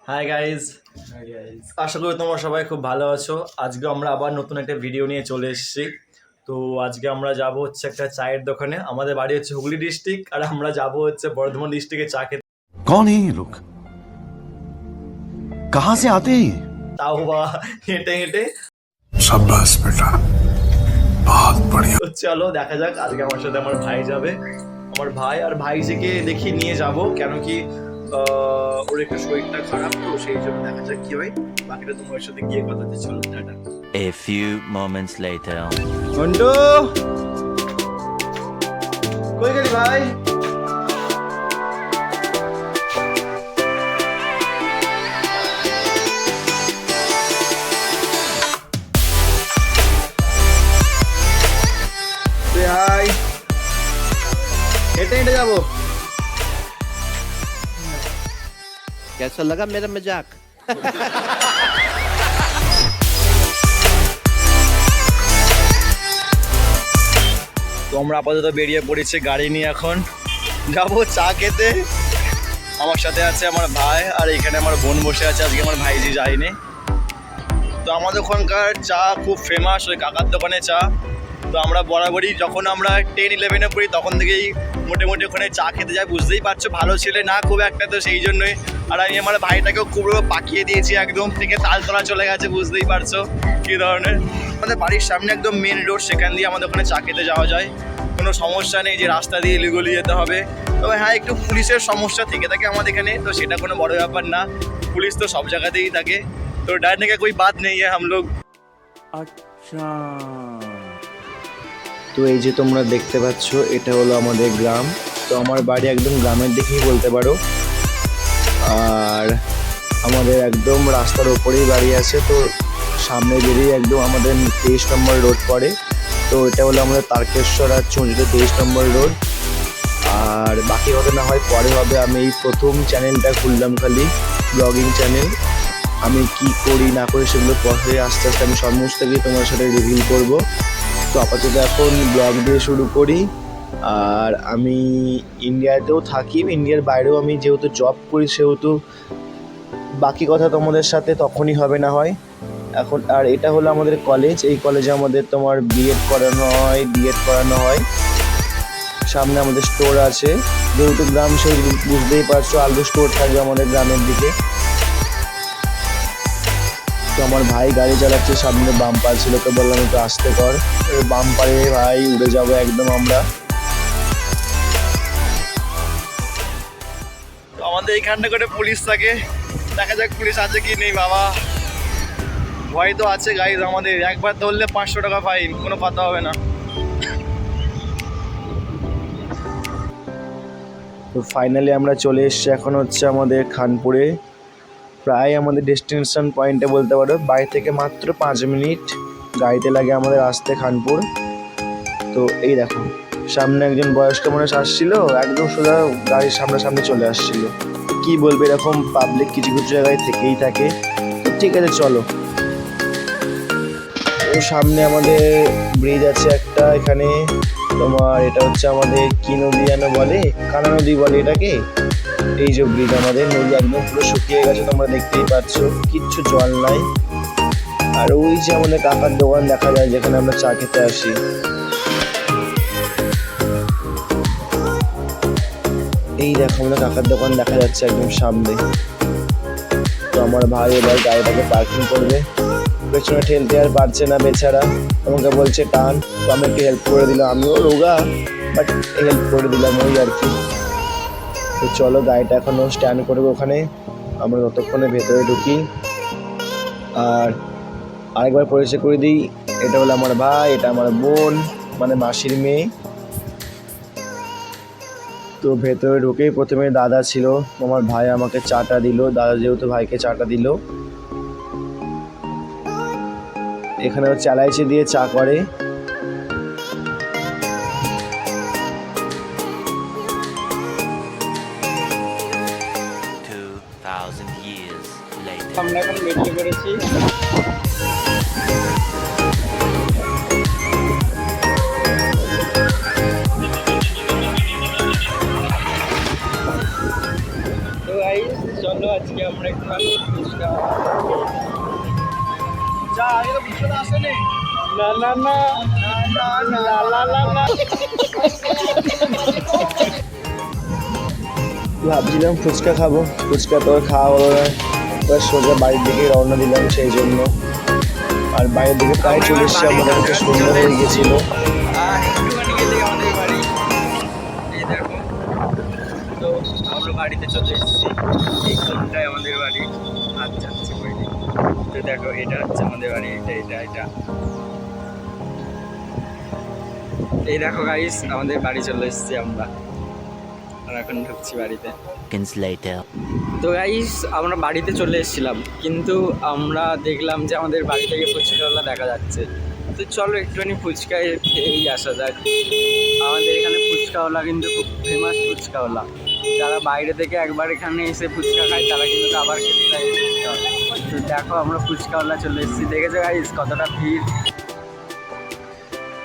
Hi guys, আশা করি তোমরা সবাই খুব ভালো আছো। আজকে আমরা আবার নতুন একটা ভিডিও নিয়ে চলে এসেছি। তো আজকে আমরা যাব হচ্ছে একটা চায়ের দোকানে। আমাদের বাড়ি হচ্ছে হুগলি ডিস্ট্রিক্ট, আর আমরা যাব হচ্ছে বর্ধমান ডিস্ট্রিক্টে চা খেতে। कौन है ये लोग? कहां से आते हैं? তাও বা হেঁটে হেঁটে। शाबाश बेटा, बहुत बढ़िया। তো চলো দেখা যাক। আজকে আমার সাথে আমার ভাই যাবে। আমার ভাই আর ভাইজিকে দেখি নিয়ে যাব, কেন কি ওর একটু শরীরটা খারাপ, তো সেই জন্য দেখা যাক কি হয়। বাকিটা তোমার সাথে গিয়ে কথা হচ্ছে। চলো tata. A few moments later. Montu, কই গেলি ভাই? হাই, হেঁটে হেঁটে যাবো। कैसा लगा मेरा मजाक? তো আমরা আপাতত বেরিয়ে পড়েছি গাড়ি নিয়ে, এখন যাবো চা খেতে। আমার সাথে আছে আমার ভাই, আর এখানে আমার বোন বসে আছে। আজকে আমার ভাইজি যায়নি। তো আমাদের ওখানকার চা খুব ফেমাস, ওই কাকার দোকানে চা। তো আমরা বরাবরই যখন আমরা 10-11-এ পড়ি তখন থেকেই মোটামুটি ওখানে চা খেতে যাই। বুঝতেই পারছো ভালো ছেলে না খুব একটা, তো সেই জন্যই। আর আমি আমার ভাইটাকেও খুব পাকিয়ে দিয়েছি, একদম থেকে তালতলা চলে গেছে। বুঝতেই পারছো কী ধরনের। আমাদের বাড়ির সামনে একদম মেন রোড, সেখান দিয়ে আমাদের ওখানে চা খেতে যাওয়া যায়। কোনো সমস্যা নেই যে রাস্তা দিয়ে লিগলি যেতে হবে। তবে হ্যাঁ, একটু পুলিশের সমস্যা থেকে থাকে আমাদের এখানে, তো সেটা কোনো বড় ব্যাপার না। পুলিশ তো সব জায়গাতেই থাকে, তো डरने का कोई बात नहीं है हम लोग। अच्छा, তো এই যে তোমরা দেখতে পাচ্ছ, এটা হলো আমাদের গ্রাম। তো আমার বাড়ি একদম গ্রামের দিকেই বলতে পারো, আর আমাদের একদম রাস্তার ওপরেই বাড়ি আছে। তো সামনে বেরিয়ে একদম আমাদের 23 নম্বর রোড পড়ে। তো এটা হলো আমাদের তারকেশ্বর আর চুঁচুড়া 23 নম্বর রোড। আর বাকি হবে না হয় পরে হবে। আমি এই প্রথম চ্যানেলটা খুললাম, খালি ব্লগিং চ্যানেল। আমি কি করি না করি সেগুলো পরে আস্তে আস্তে আমি সমস্ত কিছু তোমার সাথে রিভিল করব। তো আপাতত এখন ব্লগ দিয়ে শুরু করি। আর আমি ইন্ডিয়াতেও থাকি, ইন্ডিয়ার বাইরেও আমি যেহেতু জব করি, সেহেতু বাকি কথা তোমাদের সাথে তখনই হবে না হয় এখন। আর এটা হলো আমাদের কলেজ। এই কলেজে আমাদের তোমার বিএড করানো হয়। সামনে আমাদের স্টোর আছে, যেহেতু গ্রাম সেই বুঝতেই পারছো, আলু স্টোর থাকবে আমাদের গ্রামের দিকে। তো আমার ভাই গাড়ি চালাচ্ছে, সামনে বাম্পার ছিল, তো বললাম একটু আসতে কর। বাম্পারে ভাই উড়ে যাবো একদম আমরা। তো আমাদের এইখানটা করে পুলিশ থাকে, দেখা যাক পুলিশ আছে কি নেই। বাবা ভয় তো আছে গাইজ আমাদের। একবার ধরলে 500 টাকা ফাইন, কোনো কথা হবে না। তো ফাইনালি আমরা চলে এসেছি, এখন হচ্ছে আমাদের খানপুরে। প্রায় আমাদের ডেস্টিনেশন পয়েন্টে বলতে পারো। বাড়ি থেকে মাত্র 5 মিনিট গাড়িতে লাগে আমাদের আসতে খানপুর। তো এই দেখো সামনে একজন বয়স্ক মানুষ আসছিল, একদম সোজা গাড়ির সামনাসামনি চলে আসছিল। কি বলবে, এরকম পাবলিক কিছু কিছু জায়গায় থেকেই থাকে। তো ঠিক আছে চলো। ও সামনে আমাদের ব্রিজ আছে একটা, এখানে তোমার এটা হচ্ছে আমাদের কি নদী যেন বলে, কানা নদী বলে এটাকে। এই যে ব্রিজ, আমাদের নদী একদম পুরো শুকিয়ে গেছে, তোমরা দেখতেই পাচ্ছ, কিচ্ছু জল নাই। আর ওই যে আমাদের কাকার দোকান দেখা যায়, যেখানে আমরা চা খেতে আসি। এই দেখো আমাদের কাকার দোকান দেখা যাচ্ছে একদম সামনে। তো আমার ভাই এবার গাড়িটাকে পার্কিং করবে, পেছনে ঠেলতে আর পারছে না বেচারা, আমাকে বলছে টান। তো আমি একটু হেল্প করে দিলাম, আমিও রোগা বাট হেল্প করে দিলাম ওই আর কি। তো চলো গাড়িটা এখনও স্ট্যান্ড করবো ওখানে, আমরা ততক্ষণে ভেতরে ঢুকি। আর আরেকবার পরিচয় করে দিই, এটা হলো আমার ভাই, এটা আমার বোন, মানে মাসির মেয়ে। তো ভেতরে ঢুকেই প্রথমে দাদা ছিল, আমার ভাই আমাকে চাটা দিল, দাদা যেহেতু ভাইকে চাটা দিল। এখানে হচ্ছে এলাইচি দিয়ে চা করে। 2000 years later. আমরা এখন বেরিয়ে পড়েছি। তো গাইস চলো আজকে আমরা একটু ফুচকা যা আগে তো ফুচকা আসেনি না না না না না না না না ভাবছিলাম ফুচকা খাবো, ফুচকা তো আর খাওয়া হলো না, এবার সোজা বাড়ির দিকে রওনা দিলাম সেই জন্য। আর বাইরের দিকে প্রায় চলে এসেছি, আমাদের কাছে সুন্দর হয়ে গেছিল। একটুখানি গেলে আমাদের বাড়ি, এই দেখো। তো আমরা বাড়িতে চলে এসেছি, এই কোনটায় আমাদের বাড়ি, আচ্ছা আচ্ছা বাড়ি। তো দেখো এটা হচ্ছে আমাদের বাড়ি, এটা এই দেখো গাইস, আমাদের বাড়ি চলে এসেছি আমরা, আর এখন ঢুকছি বাড়িতে। Seconds later. তো গাইস আমরা বাড়িতে চলে এসেছিলাম, কিন্তু আমরা দেখলাম যে আমাদের বাড়ি থেকে ফুচকাওয়ালা দেখা যাচ্ছে। তো চলো একটুখানি ফুচকায় খেয়েই আসা যাক। আমাদের এখানে ফুচকাওয়ালা কিন্তু খুব ফেমাস ফুচকাওয়ালা, যারা বাইরে থেকে একবার এখানে এসে ফুচকা খায় তারা কিন্তু আবার খেতে চায় এই ফুচকা। তো দেখো আমরা ফুচকাওয়ালা চলে এসেছি, দেখেছো গাইস কতটা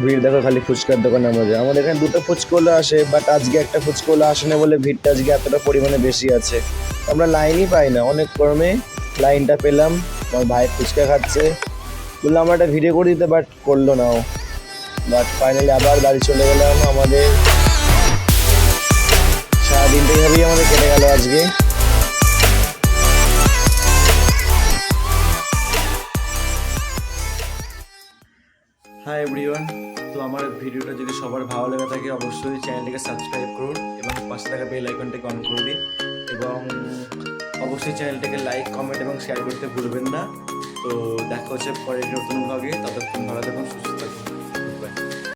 ভিড় দেখো খালি ফুচকার দোকানে। আমাদের এখানে দুটো ফুচকাওয়ালা আসে, বাট আজকে একটা ফুচকাওয়ালা আসে না বলে ভিড়টা আজকে এতটা পরিমাণে বেশি আছে। আমরা লাইনই পাই না, অনেক কমে লাইনটা পেলাম। আমার ভাই ফুচকা খাচ্ছে, বললাম আমরা একটা ভিডিও করে দিতে, বাট করলো না ও। বাট ফাইনালি আবার বাড়ি চলে গেলাম। আমাদের সারাদিনটা এইভাবেই আমাদের কেটে গেল আজকে। হাই এভরিওয়ান, তো আমার ভিডিওটা যদি সবার ভালো লেগে থাকে অবশ্যই চ্যানেলটিকে সাবস্ক্রাইব করুন এবং পাশে থাকা বেল আইকনটাকে অন করে দিন, এবং অবশ্যই চ্যানেলটাকে লাইক, কমেন্ট এবং শেয়ার করতে ভুলবেন না। তো দেখা হচ্ছে পরের নতুন ভাগে, ততক্ষণ ভালো থাকুন, সুস্থ থাকুন।